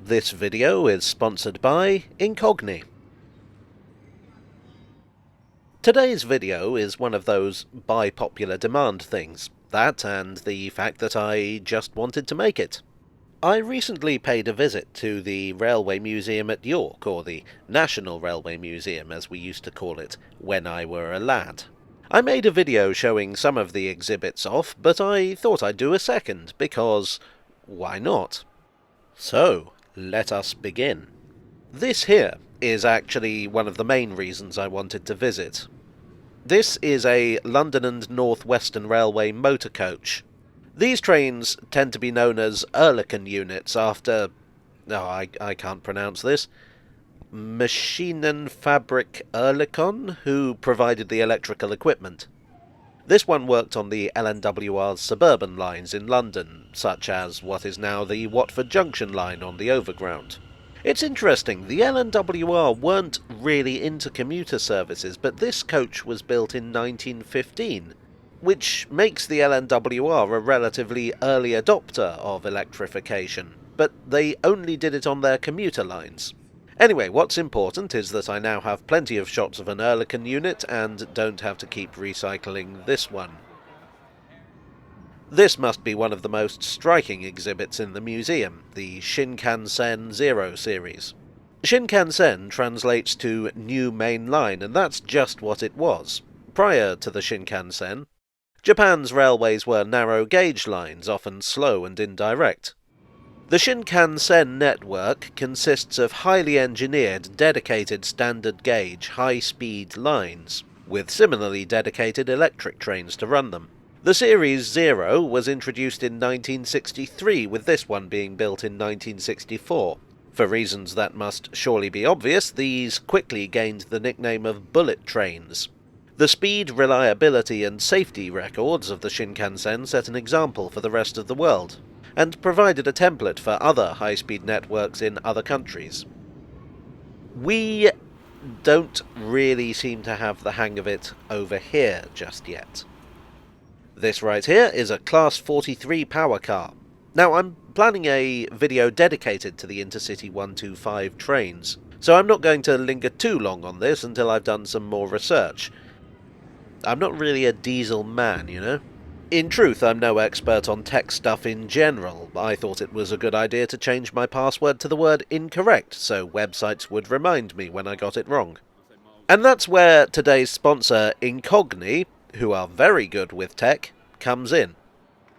This video is sponsored by Incogni. Today's video is one of those by popular demand things. That and the fact that I just wanted to make it. I recently paid a visit to the Railway Museum at York, or the National Railway Museum as we used to call it when I were a lad. I made a video showing some of the exhibits off, but I thought I'd do a second, because why not? So, let us begin. This here is actually one of the main reasons I wanted to visit. This is a London and Northwestern Railway motor coach. These trains tend to be known as Oerlikon units after... I can't pronounce this. Maschinenfabrik Oerlikon, who provided the electrical equipment. This one worked on the LNWR's suburban lines in London, such as what is now the Watford Junction line on the Overground. It's interesting, the LNWR weren't really into commuter services, but this coach was built in 1915, which makes the LNWR a relatively early adopter of electrification, but they only did it on their commuter lines. Anyway, what's important is that I now have plenty of shots of an Oerlikon unit and don't have to keep recycling this one. This must be one of the most striking exhibits in the museum, the Shinkansen Zero series. Shinkansen translates to New Main Line, and that's just what it was. Prior to the Shinkansen, Japan's railways were narrow-gauge lines, often slow and indirect. The Shinkansen network consists of highly engineered, dedicated standard-gauge, high-speed lines, with similarly dedicated electric trains to run them. The Series Zero was introduced in 1963, with this one being built in 1964. For reasons that must surely be obvious, these quickly gained the nickname of bullet trains. The speed, reliability, and safety records of the Shinkansen set an example for the rest of the world, and provided a template for other high-speed networks in other countries. We don't really seem to have the hang of it over here just yet. This right here is a Class 43 power car. Now, I'm planning a video dedicated to the Intercity 125 trains, so I'm not going to linger too long on this until I've done some more research. I'm not really a diesel man, you know? In truth, I'm no expert on tech stuff in general. I thought it was a good idea to change my password to the word incorrect, so websites would remind me when I got it wrong. And that's where today's sponsor, Incogni, who are very good with tech, comes in.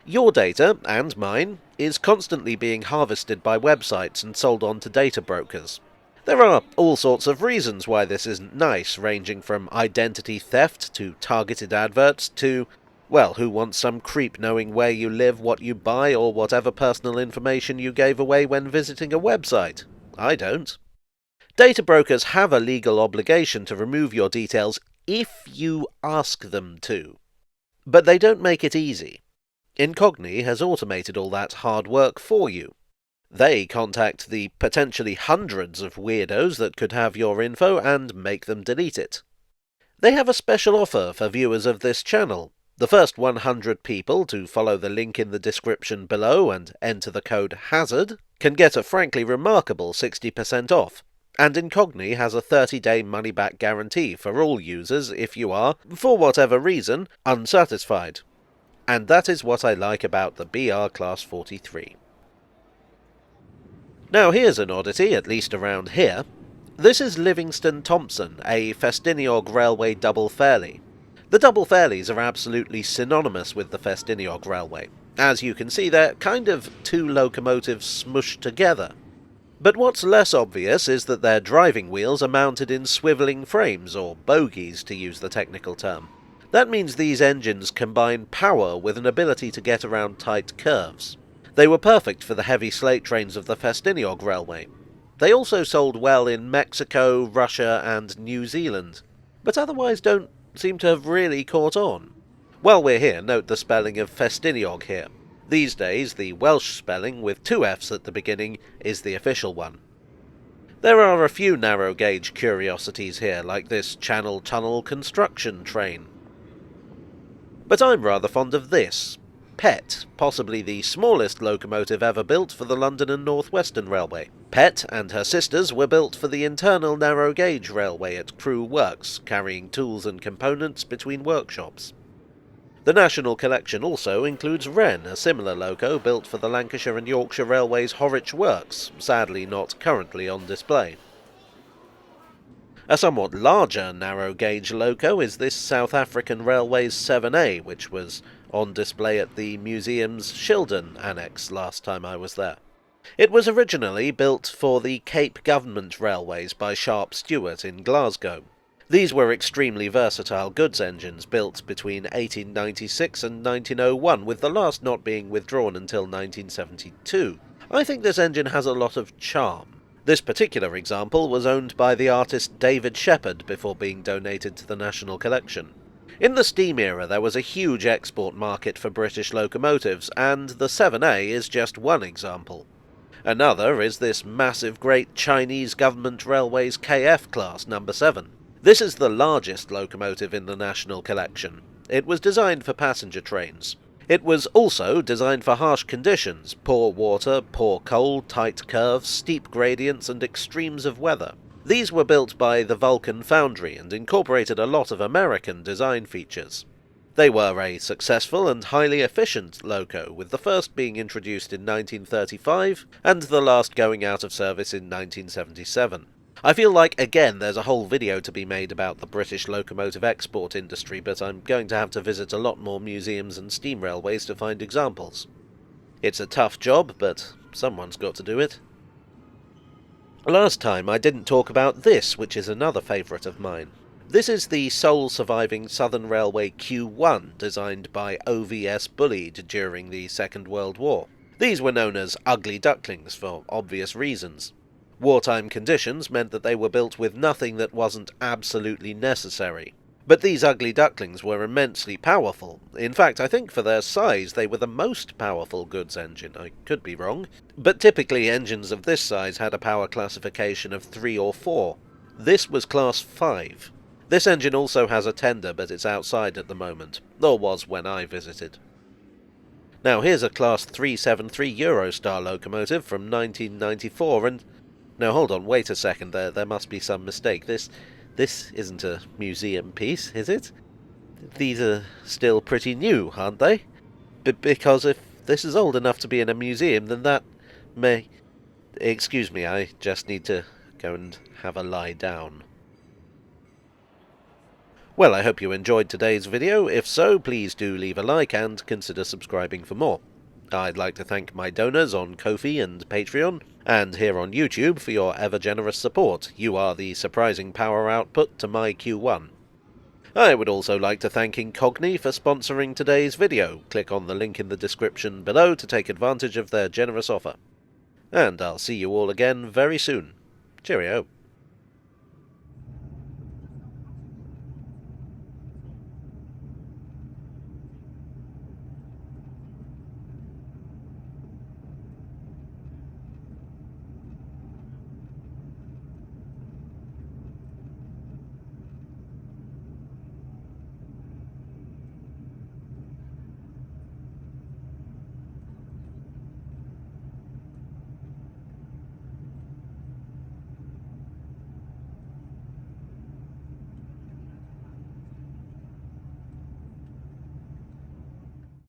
Your data, and mine, is constantly being harvested by websites and sold on to data brokers. There are all sorts of reasons why this isn't nice, ranging from identity theft to targeted adverts to, well, who wants some creep knowing where you live, what you buy, or whatever personal information you gave away when visiting a website? I don't. Data brokers have a legal obligation to remove your details if you ask them to. But they don't make it easy. Incogni has automated all that hard work for you. They contact the potentially hundreds of weirdos that could have your info and make them delete it. They have a special offer for viewers of this channel. The first 100 people to follow the link in the description below and enter the code HAZARD can get a frankly remarkable 60% off. And Incogni has a 30-day money-back guarantee for all users if you are, for whatever reason, unsatisfied. And that is what I like about the BR Class 43. Now here's an oddity, at least around here. This is Livingston Thompson, a Festiniog Railway double fairlie. The double fairlies are absolutely synonymous with the Festiniog Railway. As you can see, they're kind of two locomotives smushed together. But what's less obvious is that their driving wheels are mounted in swivelling frames, or bogies to use the technical term. That means these engines combine power with an ability to get around tight curves. They were perfect for the heavy slate trains of the Festiniog Railway. They also sold well in Mexico, Russia, and New Zealand, but otherwise don't seem to have really caught on. While we're here, note the spelling of Festiniog here. These days, the Welsh spelling with two F's at the beginning is the official one. There are a few narrow-gauge curiosities here, like this Channel Tunnel construction train. But I'm rather fond of this. Pett, possibly the smallest locomotive ever built for the London and Northwestern Railway. Pett and her sisters were built for the internal narrow-gauge railway at Crewe Works, carrying tools and components between workshops. The National Collection also includes Wren, a similar loco built for the Lancashire and Yorkshire Railway's Horwich Works, sadly not currently on display. A somewhat larger narrow-gauge loco is this South African Railway's 7A, which was on display at the museum's Shildon Annex last time I was there. It was originally built for the Cape Government Railways by Sharp Stewart in Glasgow. These were extremely versatile goods engines built between 1896 and 1901, with the last not being withdrawn until 1972. I think this engine has a lot of charm. This particular example was owned by the artist David Shepherd before being donated to the National Collection. In the steam era there was a huge export market for British locomotives, and the 7A is just one example. Another is this massive Great Chinese Government Railways KF Class No. 7. This is the largest locomotive in the National Collection. It was designed for passenger trains. It was also designed for harsh conditions: poor water, poor coal, tight curves, steep gradients, and extremes of weather. These were built by the Vulcan Foundry and incorporated a lot of American design features. They were a successful and highly efficient loco, with the first being introduced in 1935 and the last going out of service in 1977. I feel like, again, there's a whole video to be made about the British locomotive export industry, but I'm going to have to visit a lot more museums and steam railways to find examples. It's a tough job, but someone's got to do it. Last time I didn't talk about this, which is another favourite of mine. This is the sole surviving Southern Railway Q1, designed by OVS Bullied during the Second World War. These were known as ugly ducklings for obvious reasons. Wartime conditions meant that they were built with nothing that wasn't absolutely necessary. But these ugly ducklings were immensely powerful. In fact, I think for their size they were the most powerful goods engine. I could be wrong. But typically engines of this size had a power classification of 3 or 4. This was class 5. This engine also has a tender, but it's outside at the moment, or was when I visited. Now here's a class 373 Eurostar locomotive from 1994, and... No, hold on, wait a second, there must be some mistake. This isn't a museum piece, is it? These are still pretty new, aren't they? Because if this is old enough to be in a museum, then that may... Excuse me, I just need to go and have a lie down. Well, I hope you enjoyed today's video. If so, please do leave a like and consider subscribing for more. I'd like to thank my donors on Ko-fi and Patreon, and here on YouTube for your ever-generous support. You are the surprising power output to my Q1. I would also like to thank Incogni for sponsoring today's video. Click on the link in the description below to take advantage of their generous offer. And I'll see you all again very soon. Cheerio.